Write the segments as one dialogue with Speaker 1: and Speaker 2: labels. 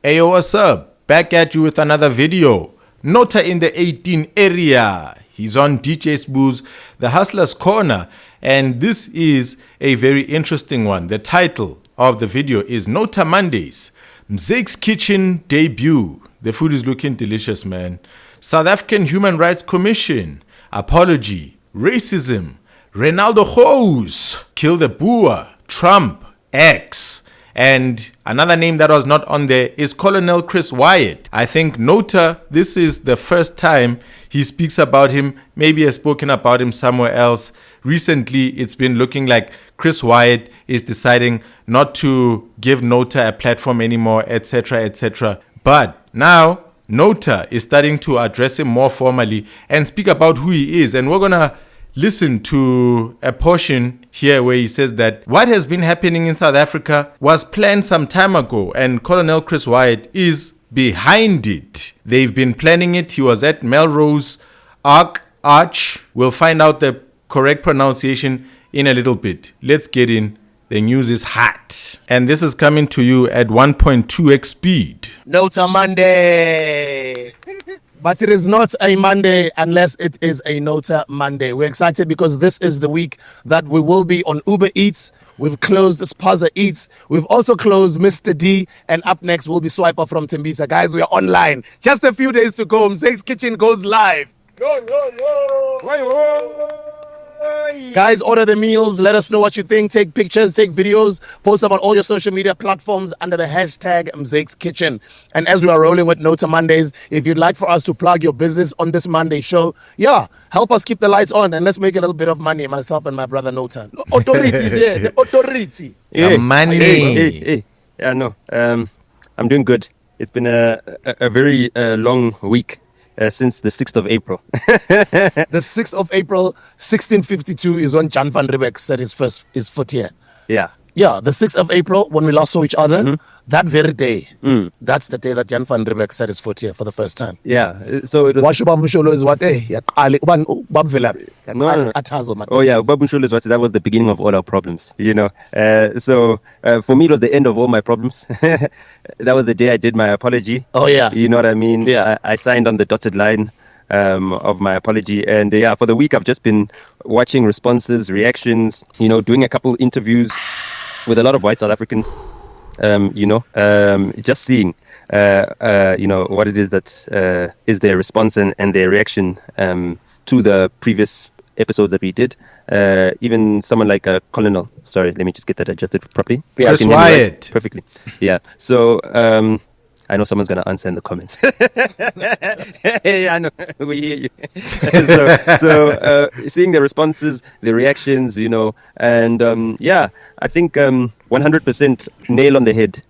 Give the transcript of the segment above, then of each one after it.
Speaker 1: Ayo, what's up? Back at you with another video. Nota in the 18 area. He's on DJ Sbu's The Hustler's Corner, and this is a very interesting one. The title of the video is Nota Mondays, Mzake's Kitchen Debut. The food is looking delicious, man. South African Human Rights Commission, apology, racism, Ronaldo Gouws, kill the Boer, Trump, X. And another name that was not on there is Colonel Chris Wyatt. I think Nota, this is the first time he speaks about him. Maybe has spoken about him somewhere else. Recently, it's been looking like Chris Wyatt is deciding not to give Nota a platform anymore, etc., etc. But now, Nota is starting to address him more formally and speak about who he is. And we're going to listen to a portion here where he says that what has been happening in South Africa was planned some time ago, and Colonel Chris Wyatt is behind it. They've been planning it. He was at Melrose Arch. We'll find out the correct pronunciation in a little bit. Let's get in. The news is hot. And this is coming to you at 1.2x speed.
Speaker 2: Nota Monday. But it is not a Monday unless it is a Nota Monday. We're excited because this is the week that we will be on UberEats. We've closed Spaza Eats. We've also closed Mr. D. And up next will be Swiper from Tembisa. Guys, we are online. Just a few days to go. Mzake's Kitchen goes live. Guys, order the meals. Let us know what you think. Take pictures, take videos. Post them on all your social media platforms under the hashtag Mzake's Kitchen. And as we are rolling with Nota Mondays, if you'd like for us to plug your business on this Monday show, help us keep the lights on and let's make a little bit of money, myself and my brother Nota. Authority is here. The authority.
Speaker 1: The money.
Speaker 3: Hey. Yeah, no. I'm doing good. It's been a very long week. Since the 6th of April.
Speaker 2: The 6th of April, 1652 is when Jan van Riebeeck set his foot here.
Speaker 3: Yeah.
Speaker 2: Yeah, the 6th of April, when we last saw each other, that very day, that's the day that Jan van Riebeeck set his foot here for the first time.
Speaker 3: Yeah, so it was...
Speaker 2: Washo Babusholo is what?
Speaker 3: No. Oh yeah, Babusholo is what? That was the beginning of all our problems, you know. So for me, it was the end of all my problems. That was the day I did my apology.
Speaker 2: Oh yeah.
Speaker 3: You know what I mean?
Speaker 2: Yeah.
Speaker 3: I signed on the dotted line of my apology. And for the week, I've just been watching responses, reactions, doing a couple interviews with a lot of white South Africans, just seeing, what it is that is their response and their reaction to the previous episodes that we did. Even someone like Colonel, sorry, let me just get that adjusted properly.
Speaker 1: Chris Wyatt.
Speaker 3: Right? Perfectly. Yeah. So, I know someone's going to answer in the comments. Hey, I know. We hear you. so seeing the responses, the reactions, and I think 100% nail on the head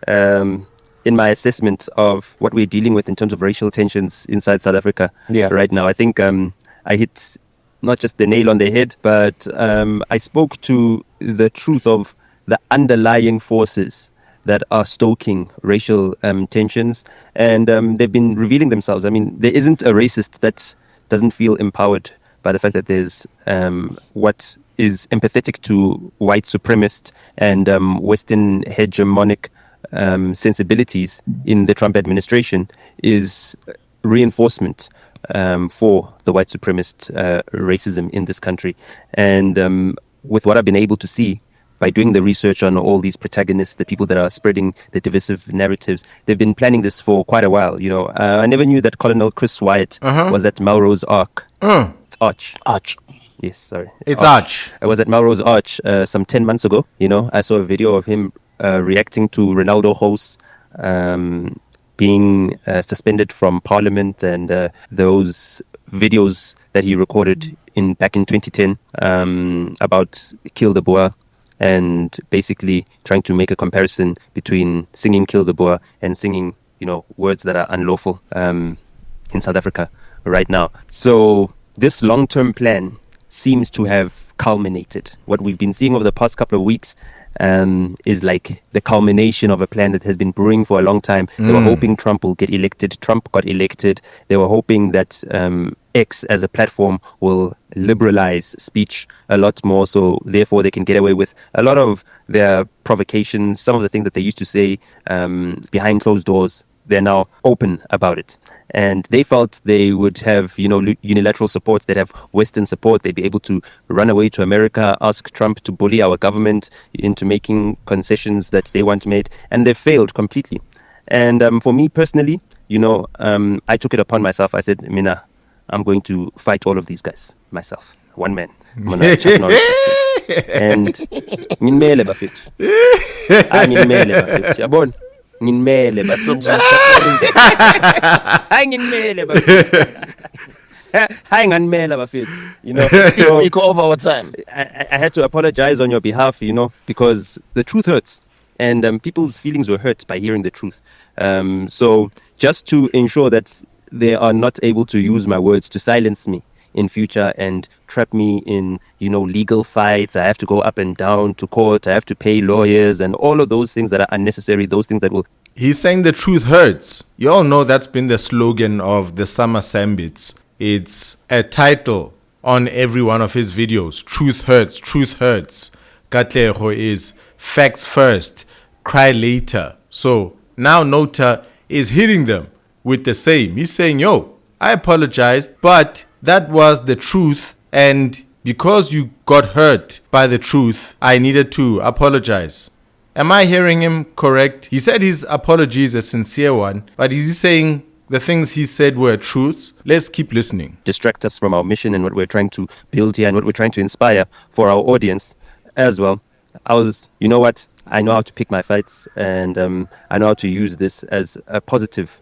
Speaker 3: in my assessment of what we're dealing with in terms of racial tensions inside South Africa right now. I think I hit not just the nail on the head, but I spoke to the truth of the underlying forces that are stoking racial tensions, and they've been revealing themselves. I mean, there isn't a racist that doesn't feel empowered by the fact that there's what is empathetic to white supremacist and Western hegemonic sensibilities in the Trump administration is reinforcement for the white supremacist racism in this country. And with what I've been able to see, by doing the research on all these protagonists, the people that are spreading the divisive narratives, they've been planning this for quite a while. I never knew that Colonel Chris Wyatt was at Melrose Arch. Arch. Yes, sorry.
Speaker 1: It's Arch.
Speaker 3: I was at Melrose Arch some 10 months ago. I saw a video of him reacting to Ronaldo Gouws being suspended from Parliament, and those videos that he recorded back in 2010 about Kill the Boer, and basically trying to make a comparison between singing Kill the Boer and singing, words that are unlawful in South Africa right now. So this long-term plan seems to have culminated. What we've been seeing over the past couple of weeks is like the culmination of a plan that has been brewing for a long time. They were hoping Trump will get elected. Trump got elected. They were hoping that X as a platform will liberalize speech a lot more, so therefore they can get away with a lot of their provocations, some of the things that they used to say behind closed doors. they're now open about it. And they felt they would have, unilateral support. They'd have Western support. They'd be able to run away to America, ask Trump to bully our government into making concessions that they want made. And they failed completely. And for me personally, I took it upon myself. I said, Mina, I'm going to fight all of these guys myself. One man. I'm gonna Chuck Norris this thing. And nginmele bafethu. Nginmele bafethu. Yabona? Nginmele bafethu. Hayi nginmele bafethu. Hayi nganmele bafethu.
Speaker 2: So we go over our time.
Speaker 3: I had to apologize on your behalf, because the truth hurts. And people's feelings were hurt by hearing the truth. So just to ensure that they are not able to use my words to silence me in future and trap me in, legal fights. I have to go up and down to court. I have to pay lawyers and all of those things that are unnecessary, those things that will...
Speaker 1: He's saying the truth hurts. You all know that's been the slogan of the Summer Sambits. It's a title on every one of his videos. Truth hurts, truth hurts. Katlego is facts first, cry later. So now Nota is hitting them with the same. He's saying, yo, I apologized, but that was the truth. And because you got hurt by the truth, I needed to apologize. Am I hearing him correct? He said his apology is a sincere one, but is he saying the things he said were truths? Let's keep listening.
Speaker 3: Distract us from our mission and what we're trying to build here and what we're trying to inspire for our audience as well. You know what? I know how to pick my fights, and I know how to use this as a positive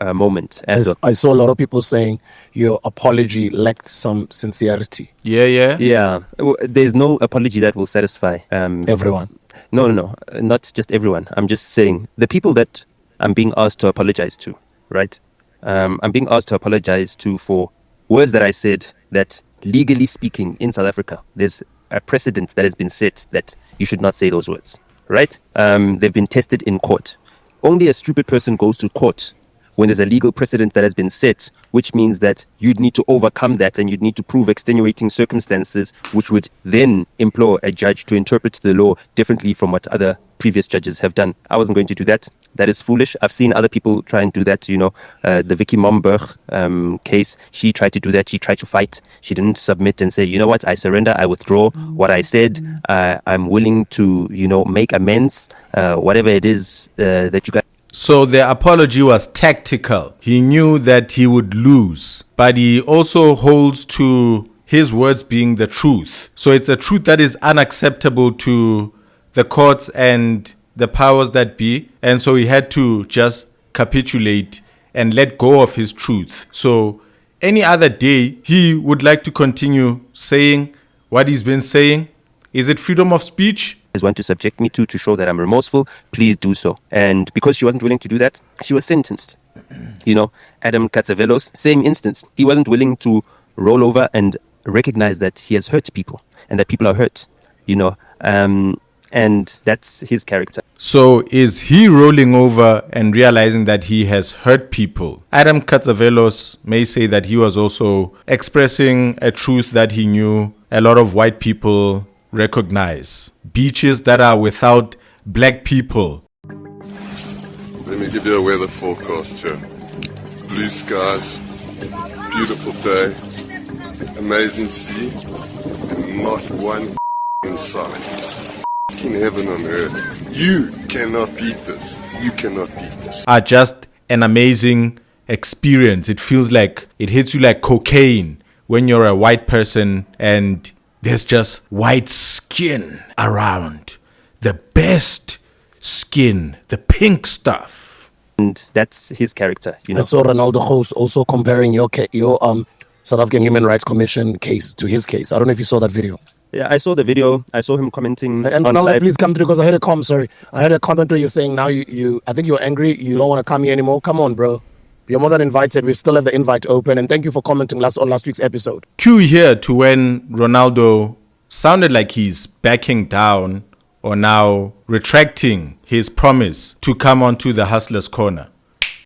Speaker 3: moment.
Speaker 2: I saw a lot of people saying your apology lacked some sincerity.
Speaker 3: Yeah. There's no apology that will satisfy
Speaker 2: everyone.
Speaker 3: No, not just everyone. I'm just saying the people that I'm being asked to apologize to, right? I'm being asked to apologize to for words that I said that, legally speaking, in South Africa, there's a precedent that has been set that you should not say those words, right? They've been tested in court. Only a stupid person goes to court when there's a legal precedent that has been set, which means that you'd need to overcome that and you'd need to prove extenuating circumstances, which would then implore a judge to interpret the law differently from what other previous judges have done. I wasn't going to do that. That is foolish. I've seen other people try and do that. The Vicky Momberg case, she tried to do that. She tried to fight. She didn't submit and say, you know what, I surrender. I withdraw what I said. I'm willing to, make amends, whatever it is that you guys...
Speaker 1: So the apology was tactical. He knew that he would lose, but he also holds to his words being the truth. So it's a truth that is unacceptable to the courts and the powers that be. And so he had to just capitulate and let go of his truth. So any other day, he would like to continue saying what he's been saying. Is it freedom of speech?
Speaker 3: Want to subject me to show that I'm remorseful, please do so. And because she wasn't willing to do that, she was sentenced. Adam Katsavelos, same instance. He wasn't willing to roll over and recognize that he has hurt people and that people are hurt, and that's his character.
Speaker 1: So is he rolling over and realizing that he has hurt people? Adam Katsavelos may say that he was also expressing a truth that he knew a lot of white people recognize. Beaches that are without black people.
Speaker 4: Let me give you a weather forecast here. Blue skies, beautiful day, amazing sea, and not one inside. Fucking heaven on earth. You cannot beat this. You cannot beat this.
Speaker 1: Are just an amazing experience. It feels like it hits you like cocaine when you're a white person and there's just white skin around. The best skin, the pink stuff.
Speaker 3: And that's his character.
Speaker 2: I saw Ronaldo Gouws also comparing your South African Human Rights Commission case to his case. I don't know if you saw that video.
Speaker 3: Yeah, I saw the video. I saw him commenting.
Speaker 2: And Ronaldo, please come through because I heard a comment where you're saying now you I think you're angry. You don't want to come here anymore. Come on, bro. You're more than invited. We still have the invite open. And thank you for commenting on last week's episode.
Speaker 1: Cue here to when Ronaldo sounded like he's backing down or now retracting his promise to come onto the Hustler's Corner.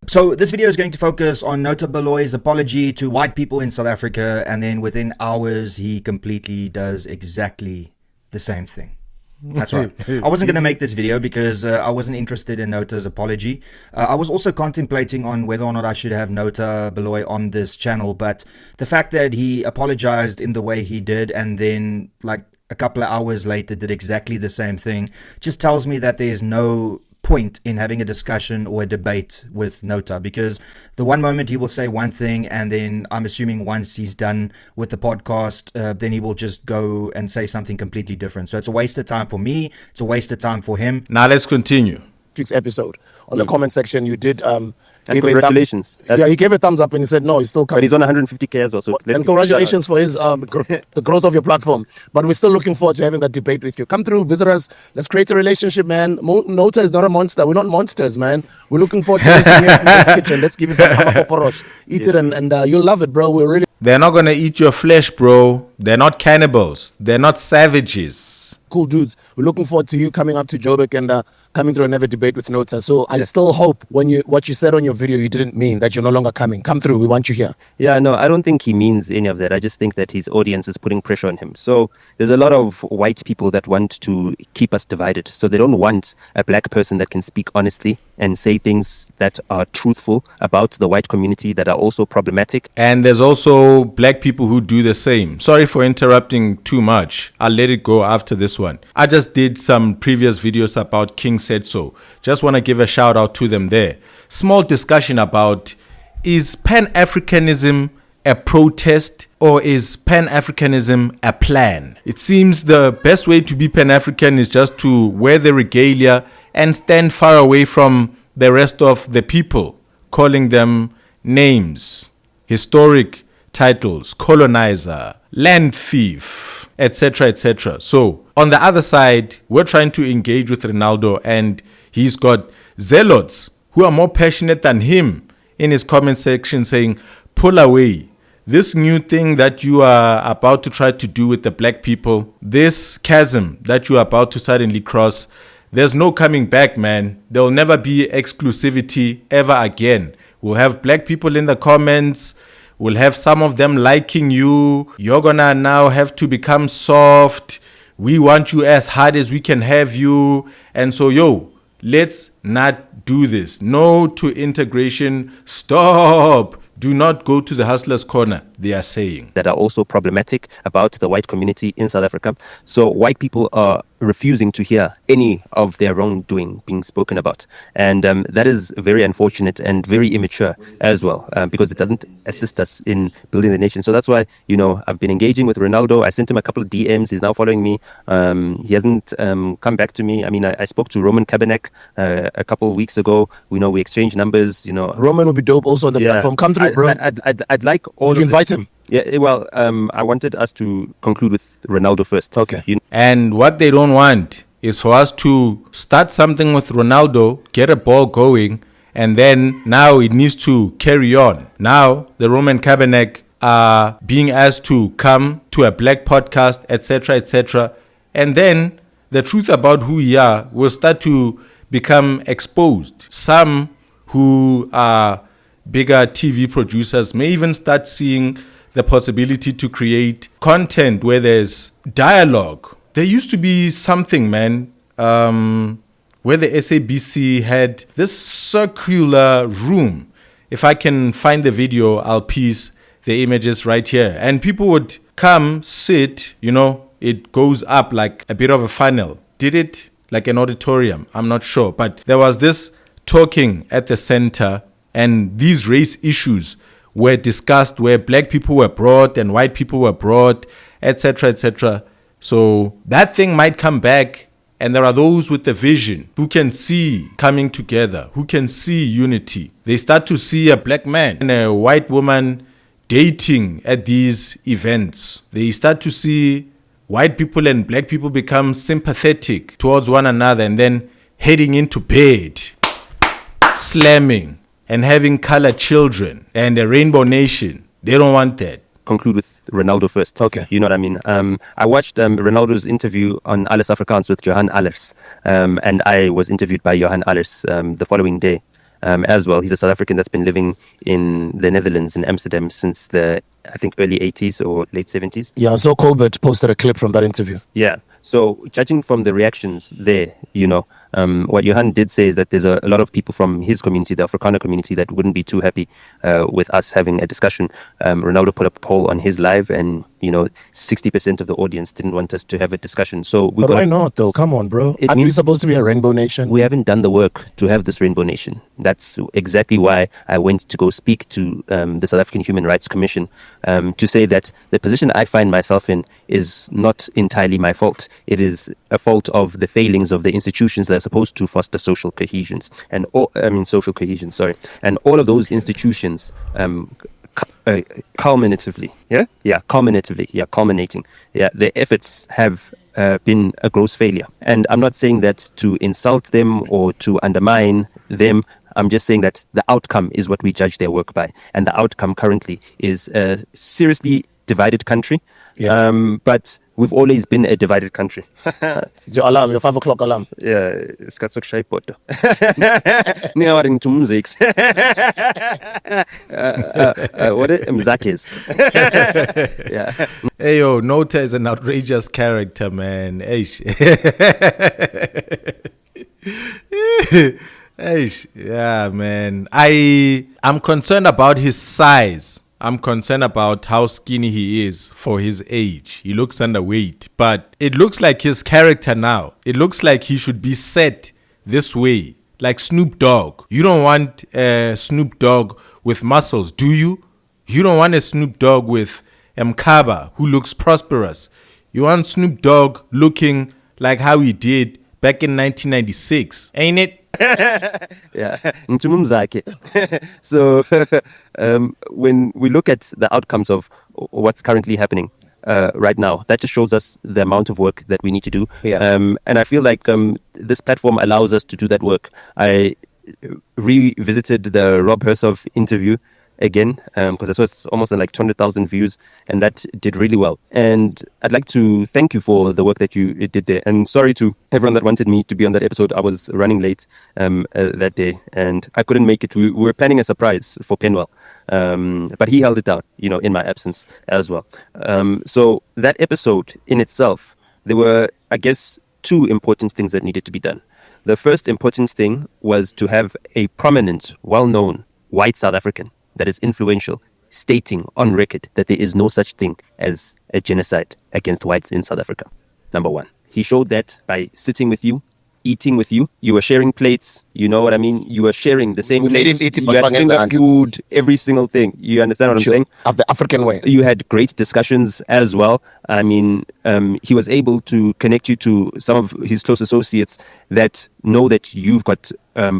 Speaker 5: So this video is going to focus on Nota Baloyi's apology to white people in South Africa. And then within hours, he completely does exactly the same thing. That's right. I wasn't going to make this video because I wasn't interested in Nota's apology. I was also contemplating on whether or not I should have Nota Baloyi on this channel, but the fact that he apologized in the way he did and then like a couple of hours later did exactly the same thing just tells me that there's no point in having a discussion or a debate with Nota, because the one moment he will say one thing and then I'm assuming once he's done with the podcast then he will just go and say something completely different. So it's a waste of time for me, it's a waste of time for him.
Speaker 1: Now let's continue.
Speaker 2: Week's episode on the comment section, you did
Speaker 3: and congratulations.
Speaker 2: He gave a thumbs up and he said no, he's still coming.
Speaker 3: But he's on 150k as well, so
Speaker 2: and congratulations for his the growth of your platform. But we're still looking forward to having that debate with you. Come through, visit us, let's create a relationship, man. Nota is not a monster. We're not monsters, man. We're looking forward to hosting you in the kitchen. Let's give you some porosh. Eat it and you'll love it, bro. We're really
Speaker 1: They're not gonna eat your flesh, bro. They're not cannibals. They're not savages.
Speaker 2: cool dudes. We're looking forward to you coming up to Joburg and coming through another debate with Nota. So I still hope what you said on your video, you didn't mean that you're no longer coming. Come through. We want you here.
Speaker 3: Yeah, no, I don't think he means any of that. I just think that his audience is putting pressure on him. So there's a lot of white people that want to keep us divided. So they don't want a black person that can speak honestly and say things that are truthful about the white community that are also problematic.
Speaker 1: And there's also black people who do the same. Sorry for interrupting too much. I'll let it go after this one. I just did some previous videos about King Said So. Just want to give a shout out to them there. Small discussion about, is Pan-Africanism a protest or is Pan-Africanism a plan? It seems the best way to be Pan-African is just to wear the regalia and stand far away from the rest of the people, calling them names, historic titles, colonizer, land thief, etc., etc. So on the other side, we're trying to engage with Renaldo, and he's got zealots who are more passionate than him in his comment section saying, pull away. This new thing that you are about to try to do with the black people, this chasm that you are about to suddenly cross, there's no coming back, man. There'll never be exclusivity ever again. We'll have black people in the comments. We'll have some of them liking you. You're gonna now have to become soft. We want you as hard as we can have you. And so, let's not do this. No to integration. Stop. Do not go to the hustler's corner, they are saying.
Speaker 3: That are also problematic about the white community in South Africa. So white people are refusing to hear any of their wrongdoing being spoken about. And that is very unfortunate and very immature as well, because it doesn't assist us in building the nation. So that's why, I've been engaging with Renaldo. I sent him a couple of DMs. He's now following me. He hasn't come back to me. I mean, I spoke to Roman Kabanek a couple of weeks ago. We exchanged numbers,
Speaker 2: Roman would be dope also on the platform. Come through, bro.
Speaker 3: I'd like all.
Speaker 2: Did you invite him?
Speaker 3: Yeah, well, I wanted us to conclude with Renaldo first.
Speaker 2: Okay.
Speaker 1: And what they don't want is for us to start something with Ronaldo, get a ball going, and then now it needs to carry on. Now the Roman Kabanek are being asked to come to a black podcast, etc., etc. And then the truth about who we are will start to become exposed. Some who are bigger TV producers may even start seeing the possibility to create content where there's dialogue. There used to be something, man, where the SABC had this circular room. If I can find the video, I'll piece the images right here. And people would come, sit, it goes up like a bit of a funnel. Did it like an auditorium? I'm not sure. But there was this talking at the center, and these race issues were discussed where black people were brought and white people were brought, etc., etc. So that thing might come back, and there are those with the vision who can see coming together, who can see unity. They start to see a black man and a white woman dating at these events. They start to see white people and black people become sympathetic towards one another and then heading into bed, slamming, and having colored children and a rainbow nation. They don't want that.
Speaker 3: Conclude with Renaldo first.
Speaker 2: Okay.
Speaker 3: You know what I mean? I watched Renaldo's interview on Alles Afrikaans with Johan Allers. And I was interviewed by Johan Allers the following day as well. He's a South African that's been living in the Netherlands, in Amsterdam, since I think early 80s or late 70s.
Speaker 2: Yeah, so Colbert posted a clip from that interview.
Speaker 3: Yeah. So judging from the reactions there, what Johan did say is that there's a lot of people from his community, the Afrikaner community, that wouldn't be too happy with us having a discussion. Ronaldo put up a poll on his live, and 60% of the audience didn't want us to have a discussion. So
Speaker 2: But why not, though? Come on, bro. Aren't we supposed to be a rainbow nation?
Speaker 3: We haven't done the work to have this rainbow nation. That's exactly why I went to go speak to the South African Human Rights Commission to say that the position I find myself in is not entirely my fault. It is a fault of the failings of the institutions that are supposed to foster social cohesion. And all of those institutions culminating, their efforts have been a gross failure. And I'm not saying that to insult them or to undermine them. I'm just saying that the outcome is what we judge their work by. And the outcome currently is a seriously divided country. But we've always been a divided country.
Speaker 2: It's your alarm, your 5 o'clock alarm.
Speaker 3: Yeah, it's got so shy poto. Now to music. What is Mzakis? Yeah.
Speaker 1: Hey, yo, Nota is an outrageous character, man. Eish. Eish. Yeah, man. I'm concerned about his size. I'm concerned about how skinny he is for his age. He looks underweight, but it looks like his character now. It looks like he should be set this way, like Snoop Dogg. You don't want a Snoop Dogg with muscles, do you? You don't want a Snoop Dogg with Mkaba, who looks prosperous. You want Snoop Dogg looking like how he did back in 1996, ain't it?
Speaker 3: Yeah. So when we look at the outcomes of what's currently happening right now, that just shows us the amount of work that we need to do. And I feel like this platform allows us to do that work. I revisited the Rob Hersov interview again, because I saw it's almost like 200,000 views, and that did really well. And I'd like to thank you for the work that you did there. And sorry to everyone that wanted me to be on that episode. I was running late that day, and I couldn't make it. We were planning a surprise for Penwell, but he held it down, in my absence as well. So that episode in itself, there were, I guess, 2 important things that needed to be done. The first important thing was to have a prominent, well-known white South African that is influential, stating on record that there is no such thing as a genocide against whites in South Africa. Number 1. He showed that by sitting with you, eating with you. You were sharing plates. You know what I mean? You were sharing the same plates. You had finger food, every single thing. You understand what I'm saying?
Speaker 2: Of the African way.
Speaker 3: You had great discussions as well. I mean, he was able to connect you to some of his close associates that know that you've got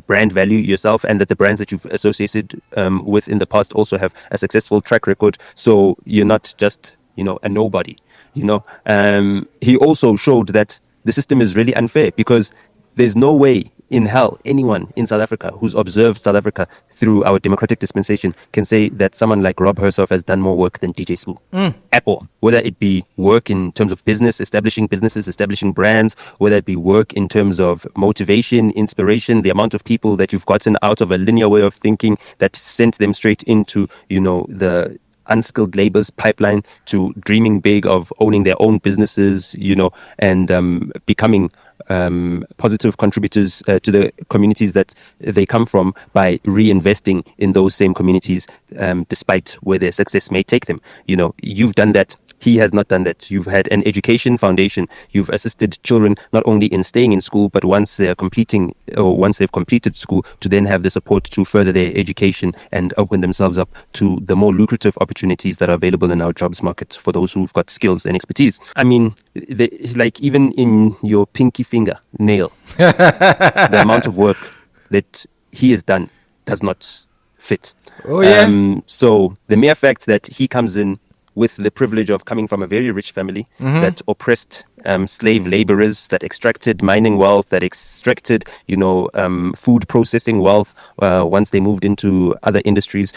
Speaker 3: brand value yourself, and that the brands that you've associated with in the past also have a successful track record. So you're not just, a nobody. He also showed that the system is really unfair, because there's no way in hell anyone in South Africa who's observed South Africa through our democratic dispensation can say that someone like Rob Hersov has done more work than DJ Sbu at all. Whether it be work in terms of business, establishing businesses, establishing brands, whether it be work in terms of motivation, inspiration, the amount of people that you've gotten out of a linear way of thinking that sent them straight into, the unskilled labor's pipeline to dreaming big of owning their own businesses, and becoming positive contributors to the communities that they come from by reinvesting in those same communities, despite where their success may take them. You've done that. He has not done that. You've had an education foundation. You've assisted children not only in staying in school, but once they've completed school, to then have the support to further their education and open themselves up to the more lucrative opportunities that are available in our jobs market for those who've got skills and expertise. I mean, it's like even in your pinky finger nail, the amount of work that he has done does not fit.
Speaker 1: Oh, yeah.
Speaker 3: So the mere fact that he comes in with the privilege of coming from a very rich family that oppressed slave laborers, that extracted mining wealth, that extracted, food processing wealth once they moved into other industries,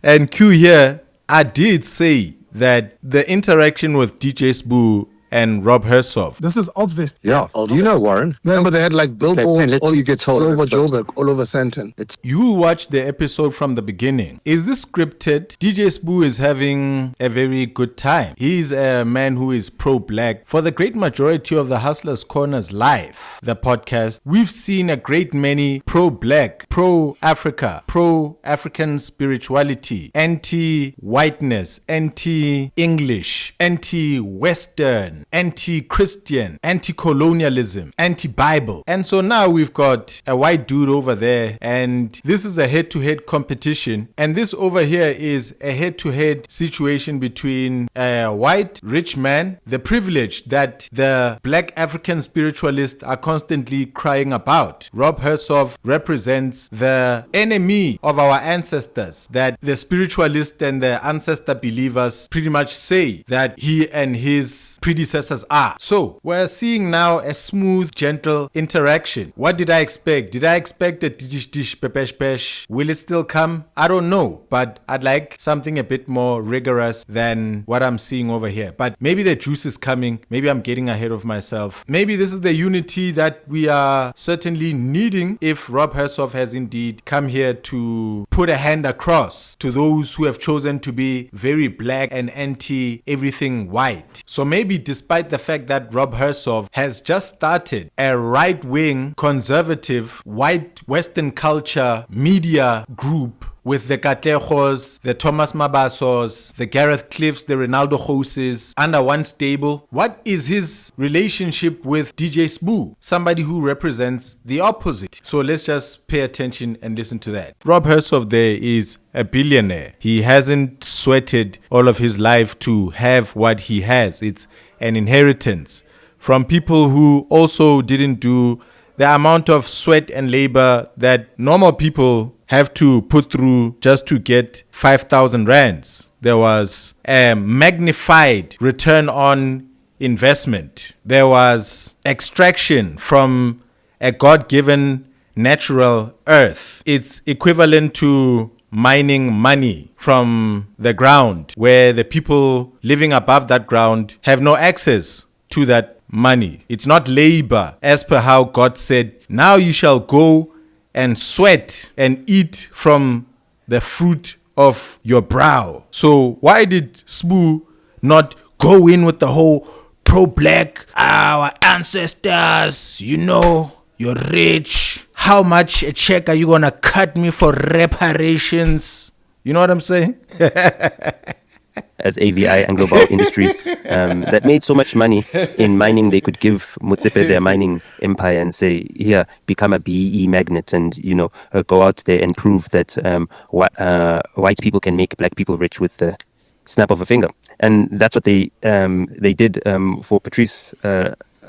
Speaker 1: And Q here, I did say that the interaction with DJ Sbu and Rob Hersov.
Speaker 6: This is Altvest.
Speaker 7: Yeah. Do you know Warren?
Speaker 2: Remember they had like billboards
Speaker 7: Let you get told
Speaker 2: all over
Speaker 7: first.
Speaker 2: Joburg, all over Sandton. It's
Speaker 1: You watch the episode from the beginning. Is this scripted? DJ Sbu is having a very good time. He's a man who is pro-black. For the great majority of the Hustlers Corners live, the podcast, we've seen a great many pro-black, pro-Africa, pro-African spirituality, anti-whiteness, anti-English, anti-Western, anti-Christian, anti-colonialism, anti-Bible. And so now we've got a white dude over there, and this is a head-to-head competition. And this over here is a head-to-head situation between a white rich man, the privilege that the black African spiritualists are constantly crying about. Rob Hersov represents the enemy of our ancestors, that the spiritualists and the ancestor believers pretty much say that he and his predecessors are. So we're seeing now a smooth, gentle interaction. What did I expect? Did I expect a dish pepesh pesh? Will it still come? I don't know, but I'd like something a bit more rigorous than what I'm seeing over here. But maybe the juice is coming. Maybe I'm getting ahead of myself. Maybe this is the unity that we are certainly needing if Rob Hersov has indeed come here to put a hand across to those who have chosen to be very black and anti everything white. So maybe despite the fact that Rob Hersov has just started a right-wing, conservative, white Western culture media group with the Katlejos, the Thomas Mabasos, the Gareth Cliffs, the Ronaldo Gouws under one stable. What is his relationship with DJ Sbu? Somebody who represents the opposite. So let's just pay attention and listen to that. Rob Hersov there is a billionaire. He hasn't sweated all of his life to have what he has. It's an inheritance from people who also didn't do the amount of sweat and labor that normal people have to put through just to get 5,000 rands. There was a magnified return on investment. There was extraction from a God-given natural earth. It's equivalent to mining money from the ground, where the people living above that ground have no access to that money. It's not labor, as per how God said, now you shall go and sweat and eat from the fruit of your brow. So why did Sbu not go in with the whole pro-black, our ancestors, you're rich, how much a check are you gonna cut me for reparations? You know what I'm saying?
Speaker 3: As AVI, Anglo Val Industries, that made so much money in mining, they could give Motsepe their mining empire and say, here, become a BEE magnet and, go out there and prove that white people can make black people rich with the snap of a finger. And that's what they did for Patrice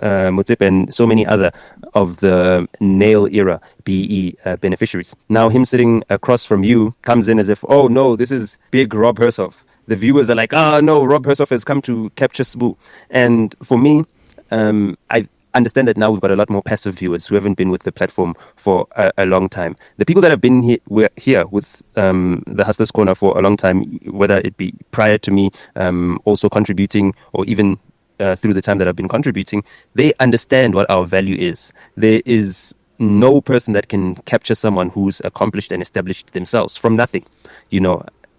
Speaker 3: Motsepe and so many other of the Nail era BE beneficiaries. Now him sitting across from you comes in as if, oh no, this is big Rob Hersov. The viewers are like, no, Rob Hersov has come to capture Sbu. And for me, I understand that now we've got a lot more passive viewers who haven't been with the platform for a long time. The people that have been here with the Hustlers Corner for a long time, whether it be prior to me also contributing or even through the time that I've been contributing, they understand what our value is. There is no person that can capture someone who's accomplished and established themselves from nothing.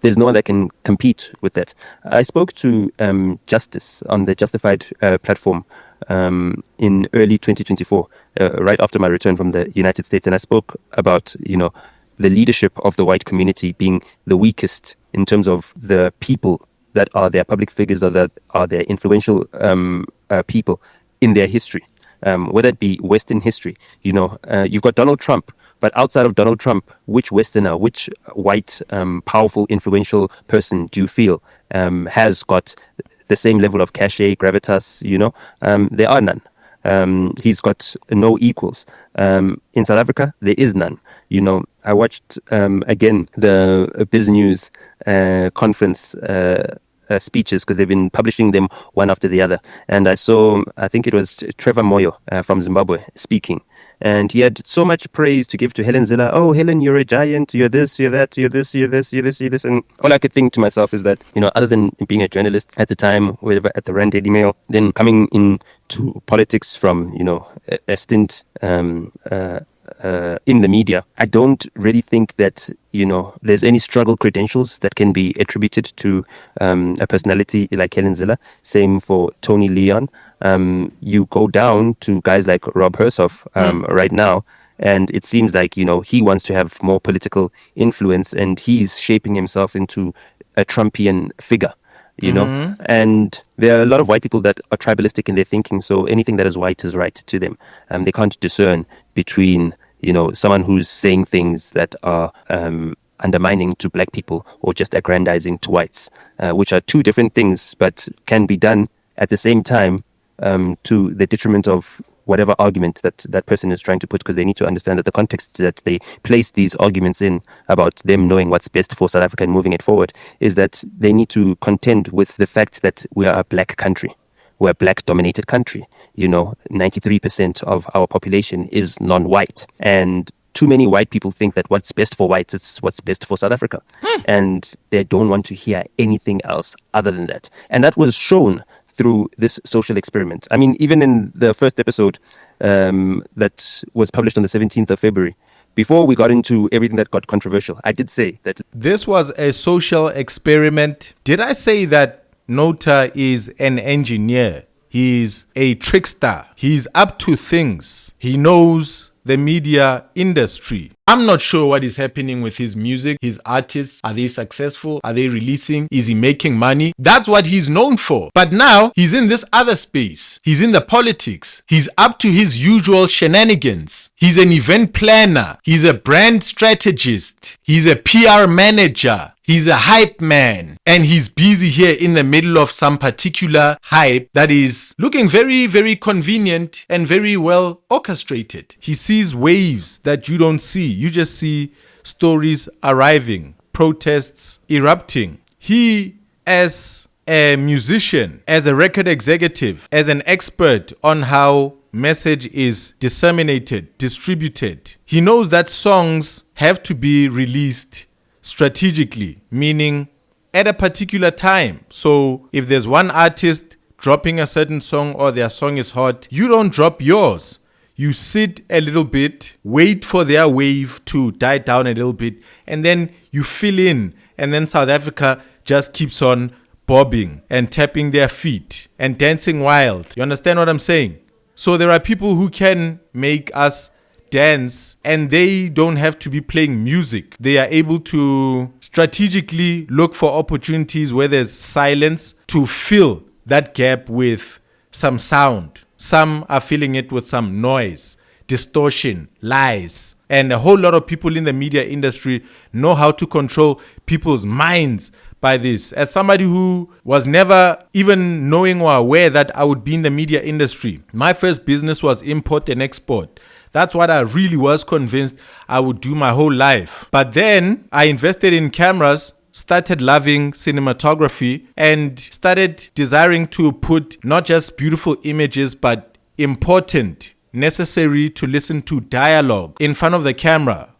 Speaker 3: There's no one that can compete with that. I spoke to Justice on the Justified platform in early 2024, right after my return from the United States. And I spoke about, the leadership of the white community being the weakest in terms of the people that are their public figures or that are their influential people in their history, whether it be Western history. You've got Donald Trump, but outside of Donald Trump, which Westerner, which white, powerful, influential person do you feel has got the same level of cachet, gravitas? There are none. He's got no equals. In South Africa, there is none. I watched again the Biz News conference speeches because they've been publishing them one after the other. And I think it was Trevor Moyo from Zimbabwe speaking. And he had so much praise to give to Helen Zille. Oh, Helen, you're a giant. You're this, you're that, you're this, you're this, you're this, you're this. And all I could think to myself is that, other than being a journalist at the time, whatever, at the Rand Daily Mail, then coming into politics from, a stint in the media, I don't really think that, there's any struggle credentials that can be attributed to a personality like Helen Zille. Same for Tony Leon. You go down to guys like Rob Hersov right now, and it seems like, he wants to have more political influence, and he's shaping himself into a Trumpian figure. And there are a lot of white people that are tribalistic in their thinking, so anything that is white is right to them. They can't discern between someone who's saying things that are undermining to black people or just aggrandizing to whites, which are two different things, but can be done at the same time to the detriment of whatever argument that person is trying to put, because they need to understand that the context that they place these arguments in about them knowing what's best for South Africa and moving it forward is that they need to contend with the fact that we are a black country. We're a black-dominated country. 93% of our population is non-white. And too many white people think that what's best for whites is what's best for South Africa. And they don't want to hear anything else other than that. And that was shown through this social experiment. I mean, even in the first episode that was published on the 17th of February, before we got into everything that got controversial, I did say that
Speaker 1: This was a social experiment. Did I say that Nota is an engineer? He's a trickster. He's up to things. He knows the media industry. I'm not sure what is happening with his music, his artists. Are they successful? Are they releasing? Is he making money? That's what he's known for. But now he's in this other space. He's in the politics. He's up to his usual shenanigans. He's an event planner. He's a brand strategist. He's a PR manager. He's a hype man, and he's busy here in the middle of some particular hype that is looking very, very convenient and very well orchestrated. He sees waves that you don't see. You just see stories arriving, protests erupting. He, as a musician, as a record executive, as an expert on how message is disseminated, distributed, he knows that songs have to be released strategically, meaning at a particular time. So if there's one artist dropping a certain song or their song is hot, you don't drop yours. You sit a little bit, wait for their wave to die down a little bit, and then you fill in. And then South Africa just keeps on bobbing and tapping their feet and dancing wild. You understand what I'm saying? So there are people who can make us dance, and they don't have to be playing music. They are able to strategically look for opportunities where there's silence to fill that gap with some sound. Some are filling it with some noise, distortion, lies. And a whole lot of people in the media industry know how to control people's minds by this. As somebody who was never even knowing or aware that I would be in the media industry, my first business was import and export. That's what I really was convinced I would do my whole life. But then I invested in cameras, started loving cinematography, and started desiring to put not just beautiful images, but important, necessary to listen to dialogue in front of the camera,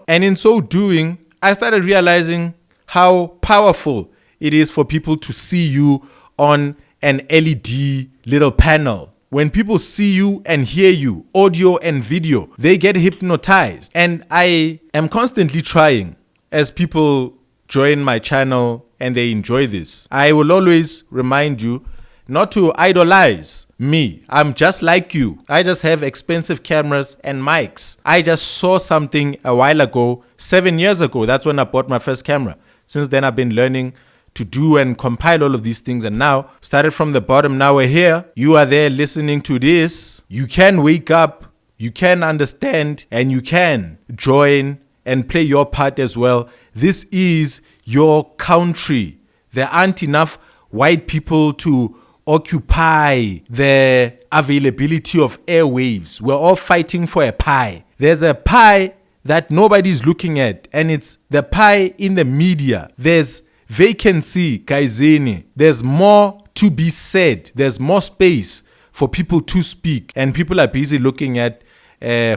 Speaker 1: And in so doing, I started realizing how powerful it is for people to see you on an LED little panel. When people see you and hear you, audio and video, they get hypnotized. And I am constantly trying, as people join my channel and they enjoy this, I will always remind you not to idolize me. I'm just like you. I just have expensive cameras and mics. I just saw something a while ago, 7 years ago. That's when I bought my first camera. Since then, I've been learning to do and compile all of these things, and now started from the bottom. Now we're here. You are there listening to this. You can wake up, you can understand, and you can join and play your part as well. This is your country. There aren't enough white people to occupy the availability of airwaves. We're all fighting for a pie. There's a pie that nobody's looking at, and it's the pie in the media. There's vacancy, Kaizini. There's more to be said. There's more space for people to speak. And people are busy looking at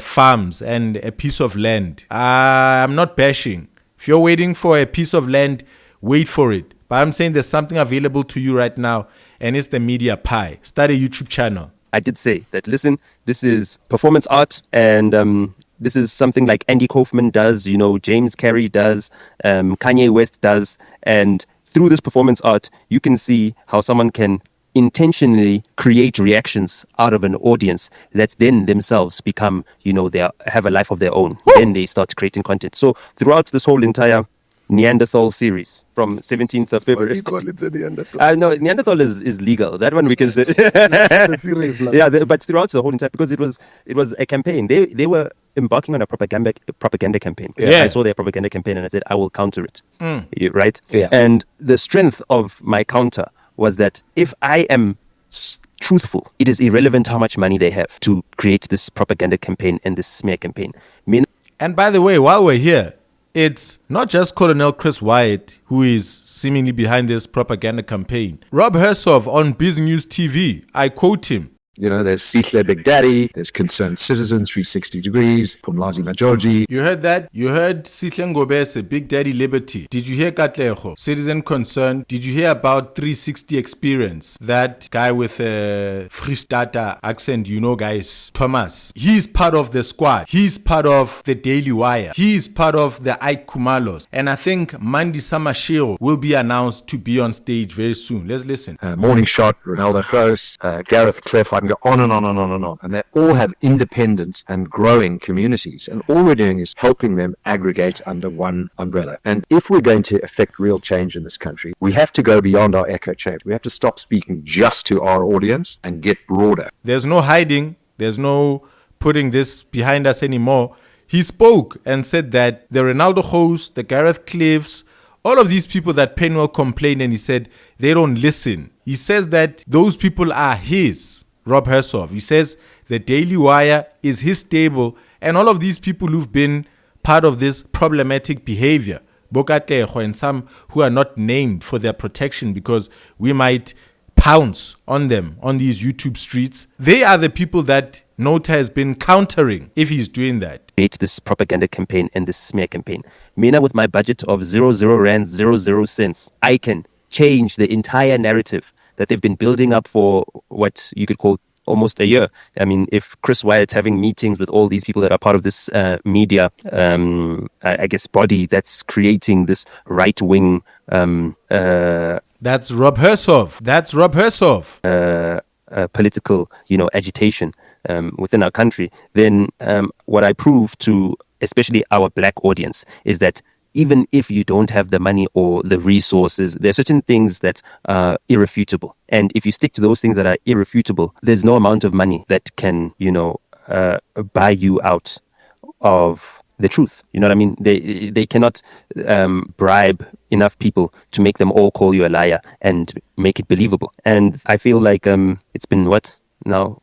Speaker 1: farms and a piece of land. I'm not bashing. If you're waiting for a piece of land, wait for it. But I'm saying there's something available to you right now, and it's the media pie. Start a YouTube channel.
Speaker 3: I did say that, listen, this is performance art, and this is something like Andy Kaufman does, James Carey does, Kanye West does. And through this performance art, you can see how someone can intentionally create reactions out of an audience that then themselves become, they have a life of their own. Woo! Then they start creating content. So throughout this whole entire Neanderthal series from 17th of February.
Speaker 2: What do you call it, Neanderthal?
Speaker 3: No, Neanderthal is legal. That one we can say.
Speaker 2: The series,
Speaker 3: yeah, but throughout the whole entire, because it was a campaign. They were embarking on a propaganda campaign.
Speaker 1: Yeah.
Speaker 3: I saw their propaganda campaign and I said, I will counter it. Right?
Speaker 2: Yeah.
Speaker 3: And the strength of my counter was that if I am truthful, it is irrelevant how much money they have to create this propaganda campaign and this smear campaign.
Speaker 1: And by the way, while we're here, it's not just Colonel Chris Wyatt who is seemingly behind this propaganda campaign. Rob Hersov on Biz News TV, I quote him.
Speaker 6: There's Sihle Big Daddy, there's Concerned Citizen, 360 Degrees, Pumlazi Majoji.
Speaker 1: You heard that? You heard Sihle Ngobese, Big Daddy Liberty. Did you hear Katlego, Citizen Concerned? Did you hear about 360 Experience? That guy with a Freestata accent, guys, Thomas. He's part of the squad. He's part of the Daily Wire. He's part of the Ike Kumalos. And I think Mandi Samashiro will be announced to be on stage very soon. Let's listen.
Speaker 6: Morning Shot, Ronaldo Gouws, Gareth, Cliff, I can go on and on and on and on. And they all have independent and growing communities. And all we're doing is helping them aggregate under one umbrella. And if we're going to effect real change in this country, we have to go beyond our echo chamber. We have to stop speaking just to our audience and get broader.
Speaker 1: There's no hiding. There's no putting this behind us anymore. He spoke and said that the Ronaldo Gouws, the Gareth Cliffs, all of these people that Penwell complained, and he said they don't listen. He says that those people are his. Rob Hersov. He says the Daily Wire is his stable, and all of these people who've been part of this problematic behavior, Bokatlejo and some who are not named for their protection because we might pounce on them on these YouTube streets, they are the people that Nota has been countering if he's doing that.
Speaker 3: Create this propaganda campaign and this smear campaign. Mina, with my budget of 00 Rand, 00 cents, I can change the entire narrative that they've been building up for what you could call almost a year. I mean, if Chris Wyatt's having meetings with all these people that are part of this media, I guess, body that's creating this right-wing...
Speaker 1: That's Rob Hersov. That's Rob Hersov.
Speaker 3: Political, agitation within our country, then what I prove to especially our black audience is that even if you don't have the money or the resources, there are certain things that are irrefutable. And if you stick to those things that are irrefutable, there's no amount of money that can, buy you out of the truth. You know what I mean? They cannot bribe enough people to make them all call you a liar and make it believable. And I feel like it's been what? Now,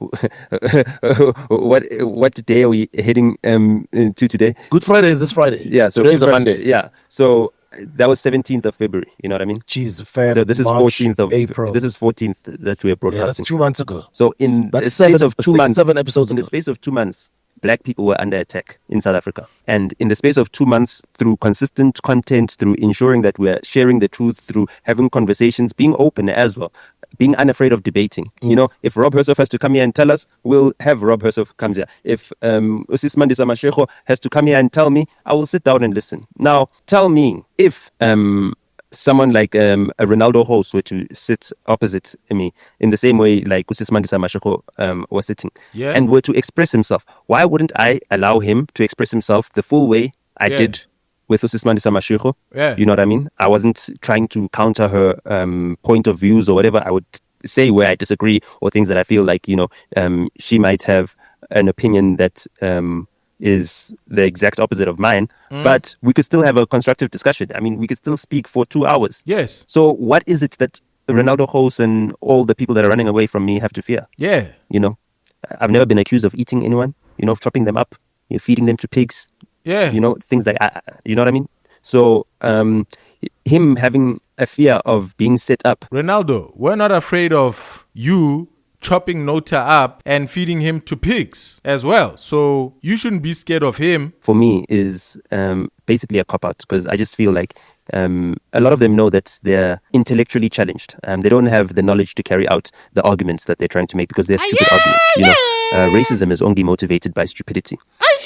Speaker 3: what day are we heading to today?
Speaker 2: Good Friday is this Friday.
Speaker 3: Yeah, so
Speaker 2: today's a Monday.
Speaker 3: Yeah, so that was 17th of February. You know what I mean?
Speaker 2: Jeez, Feb,
Speaker 3: so this is
Speaker 2: March,
Speaker 3: 14th of
Speaker 2: April.
Speaker 3: This is 14th that we are broadcasting.
Speaker 2: Yeah, that's 2 months ago.
Speaker 3: So in the space of 2 months, 7 episodes. In the space of 2 months, black people were under attack in South Africa. And in the space of 2 months, through consistent content, through ensuring that we're sharing the truth, through having conversations, being open as well, being unafraid of debating. If Rob Hersov has to come here and tell us, we'll have Rob Hersov come here. If Usis Mandisa Mashego has to come here and tell me, I will sit down and listen. Now, tell me if someone like a Ronaldo Gouws were to sit opposite me in the same way like Usis Mandisa Mashego was sitting and were to express himself, why wouldn't I allow him to express himself the full way I did with Usis Mandisa Mashego? You know what I mean? I wasn't trying to counter her point of views or whatever. I would say where I disagree or things that I feel like, she might have an opinion that is the exact opposite of mine, but we could still have a constructive discussion. I mean, we could still speak for 2 hours.
Speaker 1: Yes.
Speaker 3: So what is it that Ronaldo Gouws and all the people that are running away from me have to fear?
Speaker 1: Yeah.
Speaker 3: I've never been accused of eating anyone, of chopping them up, feeding them to pigs.
Speaker 1: Yeah.
Speaker 3: Things like, you know what I mean? So, him having a fear of being set up.
Speaker 1: Renaldo, we're not afraid of you chopping Nota up and feeding him to pigs as well. So you shouldn't be scared of him.
Speaker 3: For me, is basically a cop-out, because I just feel like a lot of them know that they're intellectually challenged. They don't have the knowledge to carry out the arguments that they're trying to make, because they're stupid arguments. You know, racism is only motivated by stupidity,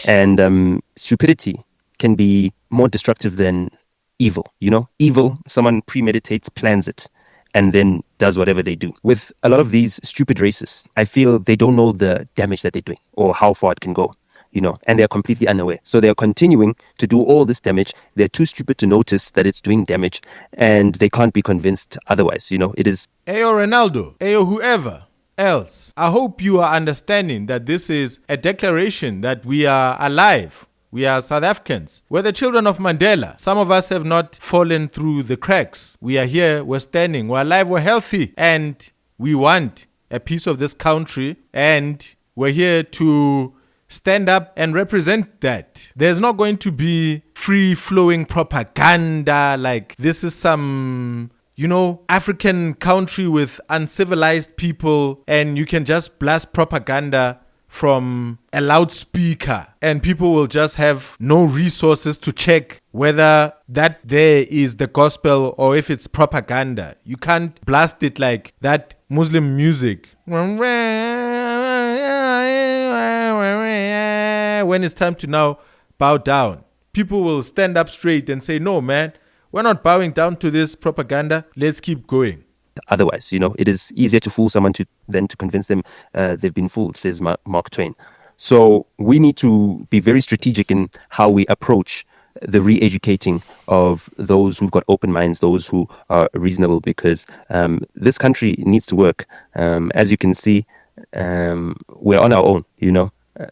Speaker 3: and stupidity can be more destructive than evil. You know, evil, someone premeditates, plans it, and then does whatever they do. With a lot of these stupid racists, I feel they don't know the damage that they're doing or how far it can go, you know, and they're completely unaware. So they're continuing to do all this damage. They're too stupid to notice that it's doing damage, and they can't be convinced otherwise. You know, it is.
Speaker 1: Ayo Renaldo, ayo whoever else, I hope you are understanding that this is a declaration that we are alive. We are South Africans. We're the children of Mandela. Some of us have not fallen through the cracks. We are here, we're standing, we're alive, we're healthy, and we want a piece of this country, and we're here to stand up and represent that. There's not going to be free-flowing propaganda like this is some, you know, African country with uncivilized people, and you can just blast propaganda from a loudspeaker and people will just have no resources to check whether that there is the gospel or if it's propaganda. You can't blast it like that Muslim music when it's time to now bow down. People will stand up straight and say, no man, we're not bowing down to this propaganda, let's keep going.
Speaker 3: Otherwise, you know, it is easier to fool someone than to convince them they've been fooled, says Mark Twain. So we need to be very strategic in how we approach the re-educating of those who've got open minds, those who are reasonable, because this country needs to work. As you can see, we're on our own, you know.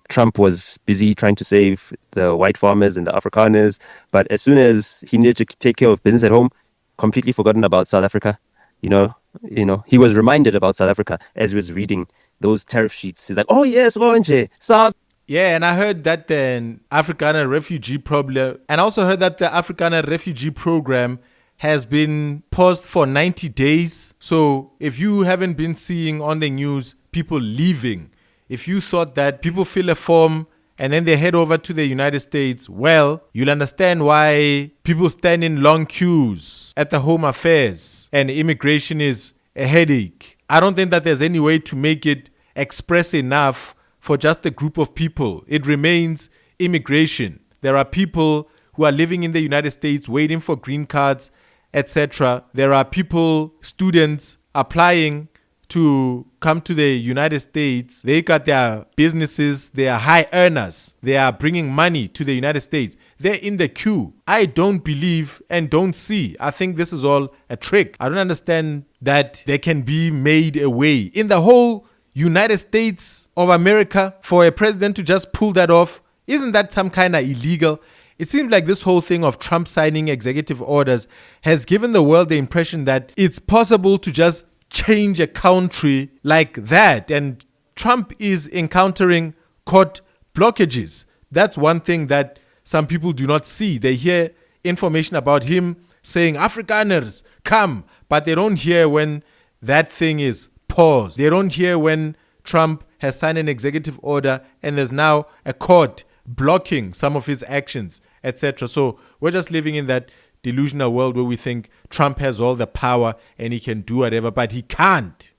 Speaker 3: Trump was busy trying to save the white farmers and the Afrikaners, but as soon as he needed to take care of business at home, completely forgotten about South Africa. You know, he was reminded about South Africa as he was reading those tariff sheets. He's like, oh yes, Orange, South.
Speaker 1: Yeah, and I heard that the Afrikaner refugee problem, and I also heard that the Afrikaner refugee program has been paused for 90 days. So if you haven't been seeing on the news people leaving, if you thought that people fill a form and then they head over to the United States, well, you'll understand why people stand in long queues at the Home Affairs and immigration is a headache. I don't think that there's any way to make it express enough for just a group of people. It remains immigration. There are people who are living in the United States waiting for green cards, etc. There are people, students applying to come to the United States. They got their businesses, they are high earners, they are bringing money to the United States. They're in the queue. I don't believe and don't see. I think this is all a trick. I don't understand that they can be made a way in the whole United States of America for a president to just pull that off. Isn't that some kind of illegal? It seems like this whole thing of Trump signing executive orders has given the world the impression that it's possible to just change a country like that, and Trump is encountering court blockages. That's one thing that some people do not see. They hear information about him saying Afrikaners come, but they don't hear when that thing is paused. They don't hear when Trump has signed an executive order and there's now a court blocking some of his actions, etc. So we're just living in that delusional world where we think Trump has all the power and he can do whatever, but he can't.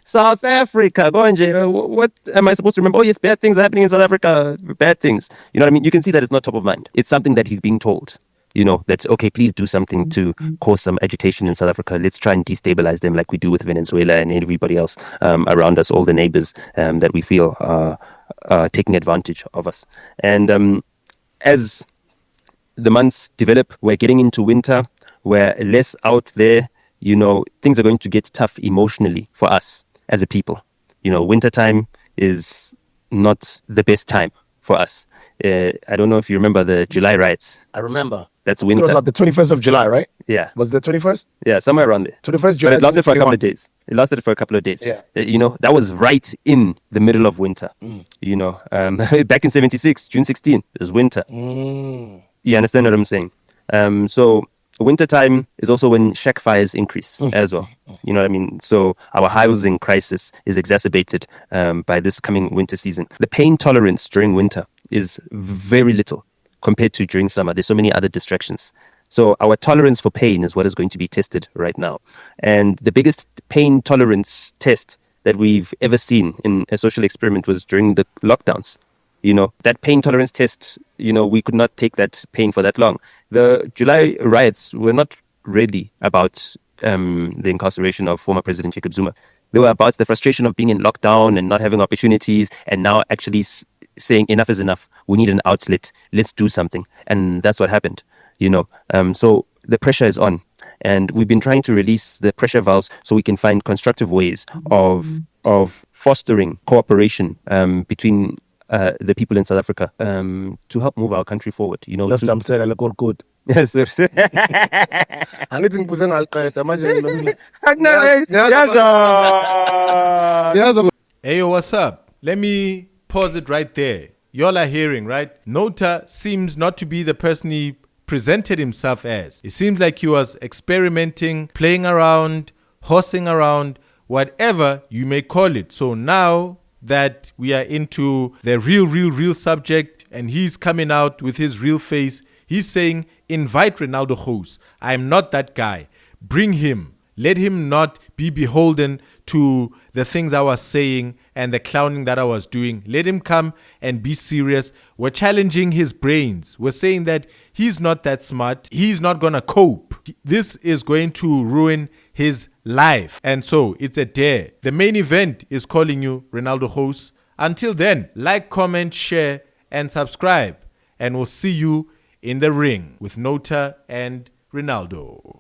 Speaker 3: South Africa, what am I supposed to remember? Oh yes, bad things are happening in South Africa, bad things. You know what I mean? You can see that it's not top of mind. It's something that he's being told, you know, that's okay, please do something to cause some agitation in South Africa. Let's try and destabilize them like we do with Venezuela and everybody else around us, all the neighbors that we feel are taking advantage of us. And as the months develop, we're getting into winter, we're less out there, you know, things are going to get tough emotionally for us as a people. You know, wintertime is not the best time for us. I don't know if you remember the July riots.
Speaker 2: I remember.
Speaker 3: That's
Speaker 2: It
Speaker 3: winter.
Speaker 2: was like the 21st of July, right?
Speaker 3: Yeah.
Speaker 2: Was it the 21st?
Speaker 3: Yeah, somewhere around there.
Speaker 2: 21st July.
Speaker 3: But it lasted for a couple
Speaker 2: 2021.
Speaker 3: of days. It lasted for a couple of days.
Speaker 2: Yeah.
Speaker 3: You know, that was right in the middle of winter. You know, back in 76, June 16, it was winter. You understand what I'm saying? So wintertime is also when shack fires increase as well. You know what I mean? So our housing crisis is exacerbated by this coming winter season. The pain tolerance during winter is very little compared to during summer. There's so many other distractions. So our tolerance for pain is what is going to be tested right now. And the biggest pain tolerance test that we've ever seen in a social experiment was during the lockdowns. You know, that pain tolerance test, you know, we could not take that pain for that long. The July riots were not really about the incarceration of former President Jacob Zuma. They were about the frustration of being in lockdown and not having opportunities, and now actually saying enough is enough. We need an outlet. Let's do something. And that's what happened, you know. So the pressure is on. And we've been trying to release the pressure valves so we can find constructive ways of fostering cooperation between the people in South Africa to help move our country forward. You know,
Speaker 2: That's what I'm saying. Like good.
Speaker 3: yes, sir.
Speaker 2: Angithi ngibuze ngaliqeda manje
Speaker 1: Hey, yo, what's up? Let me pause it right there. Y'all are hearing, right? Nota seems not to be the person he presented himself as. It seems like he was experimenting, playing around, horsing around, whatever you may call it. So now that we are into the real subject and he's coming out with his real face, he's saying, invite Ronaldo Gouws. I'm not that guy. Bring him. Let him not be beholden to the things I was saying and the clowning that I was doing. Let him come and be serious. We're challenging his brains. We're saying that he's not that smart. He's not going to cope. This is going to ruin his life. And so it's a dare. The main event is calling you Renaldo Gouws. Until then, like, comment, share, and subscribe. And we'll see you in the ring with Nota and Renaldo.